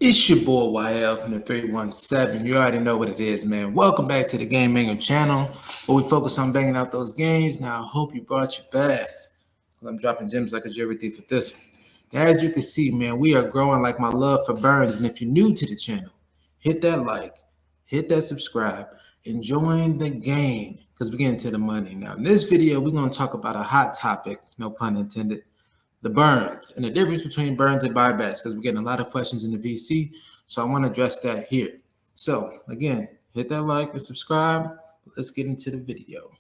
It's your boy YL from the 317. You already know what it is, man. Welcome back to the Game Banger channel, where we focus on banging out those games. Now, I hope you brought your bags, because I'm dropping gems like a everything for this one. As you can see, man, we are growing like my love for Burns. And if you're new to the channel, hit that like, hit that subscribe, and join the game, because we're getting to the money. Now, in this video, we're going to talk about a hot topic, no pun intended, the burns and the difference between burns and buybacks, because we're getting a lot of questions in the VC. So I want to address that here. So again, hit that like and subscribe. Let's get into the video.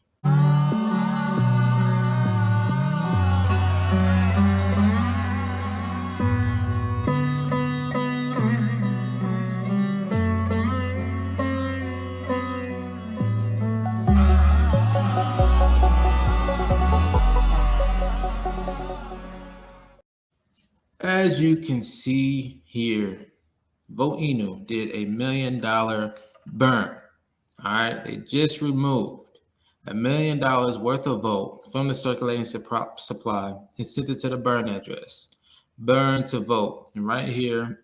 As you can see here, Vote Inu did $1 million burn. All right, they just removed $1 million worth of vote from the circulating supply and sent it to the burn address. Burn to vote. And right here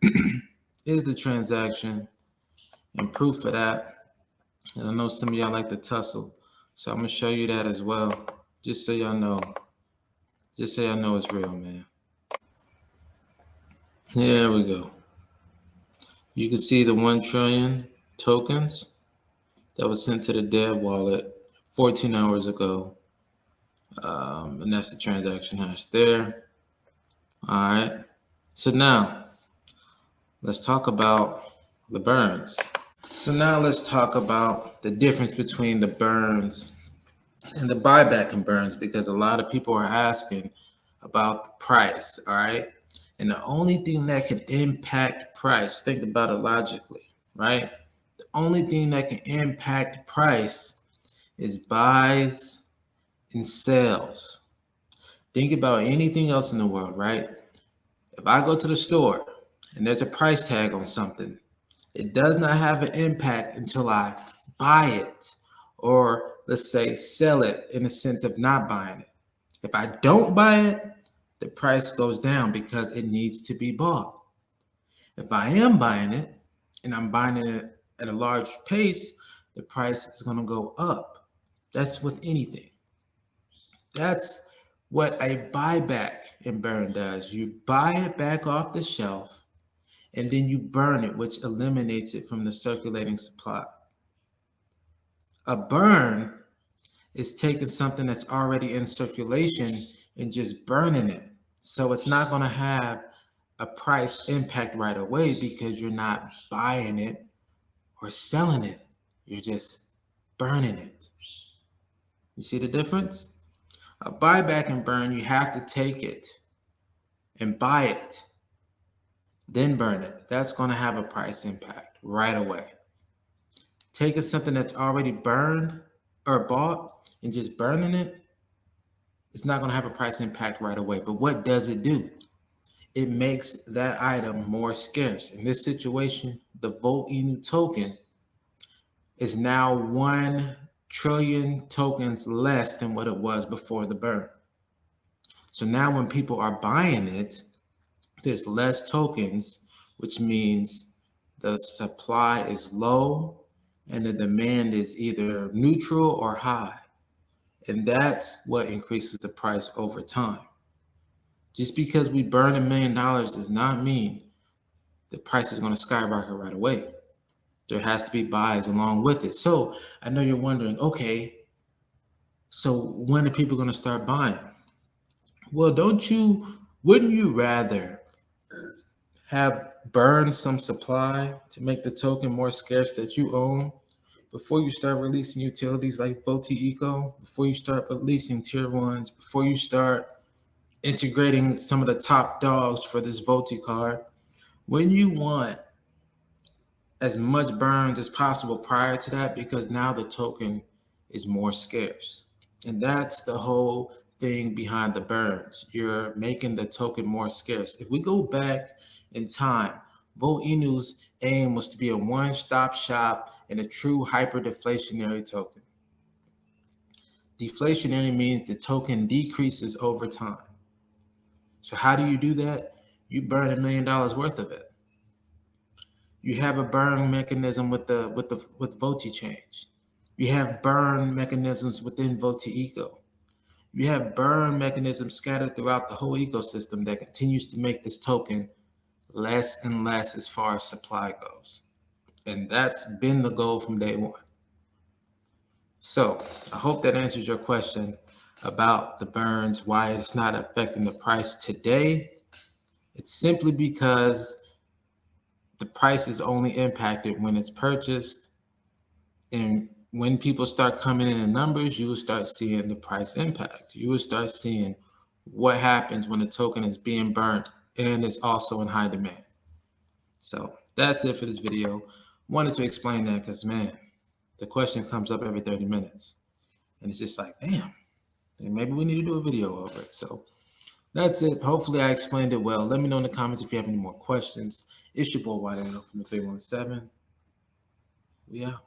is the transaction and proof of that. And I know some of y'all like to tussle, so I'm gonna show you that as well, just so y'all know. Just so y'all know it's real, man. Here we go. You can see the 1 trillion tokens that was sent to the dead wallet 14 hours ago. And that's the transaction hash there. All right. So now let's talk about the burns. So now let's talk about the difference between the burns and the buyback and burns, because a lot of people are asking about the price. All right. And the only thing that can impact price, think about it logically, right? The only thing that can impact price is buys and sells. Think about anything else in the world, right? If I go to the store and there's a price tag on something, it does not have an impact until I buy it, or let's say sell it in the sense of not buying it. If I don't buy it, the price goes down because it needs to be bought. If I am buying it and I'm buying it at a large pace, the price is going to go up. That's with anything. That's what a buyback and burn does. You buy it back off the shelf and then you burn it, which eliminates it from the circulating supply. A burn is taking something that's already in circulation and just burning it. So it's not going to have a price impact right away because you're not buying it or selling it. You're just burning it. You see the difference? A buyback and burn, you have to take it and buy it, then burn it. That's going to have a price impact right away. Taking something that's already burned or bought and just burning it, it's not going to have a price impact right away. But what does it do? It makes that item more scarce. In this situation, the Vote Inu token is now 1 trillion tokens less than what it was before the burn. So now when people are buying it, there's less tokens, which means the supply is low and the demand is either neutral or high. And that's what increases the price over time. Just because we burn $1 million does not mean the price is going to skyrocket right away. There has to be buys along with it. So I know you're wondering, okay, so when are people going to start buying? Well, wouldn't you rather have burned some supply to make the token more scarce that you own before you start releasing utilities like Voti Eco, before you start releasing tier ones, before you start integrating some of the top dogs for this Voti card? When you want as much burns as possible prior to that, because now the token is more scarce. And that's the whole thing behind the burns. You're making the token more scarce. If we go back in time, Vote Inu's aim was to be a one-stop shop and a true hyper-deflationary token. Deflationary means the token decreases over time. So how do you do that? You burn $1 million worth of it. You have a burn mechanism with VOTI change. You have burn mechanisms within VOTI eco. You have burn mechanisms scattered throughout the whole ecosystem that continues to make this token less and less as far as supply goes. And that's been the goal from day one. So I hope that answers your question about the burns, why it's not affecting the price today. It's simply because the price is only impacted when it's purchased. And when people start coming in numbers, you will start seeing the price impact. You will start seeing what happens when a token is being burnt and it's also in high demand. So that's it for this video. Wanted to explain that because, man, the question comes up every 30 minutes. And it's just like, damn, maybe we need to do a video over it. So that's it. Hopefully I explained it well. Let me know in the comments if you have any more questions. It's your boy White from the 317. We out.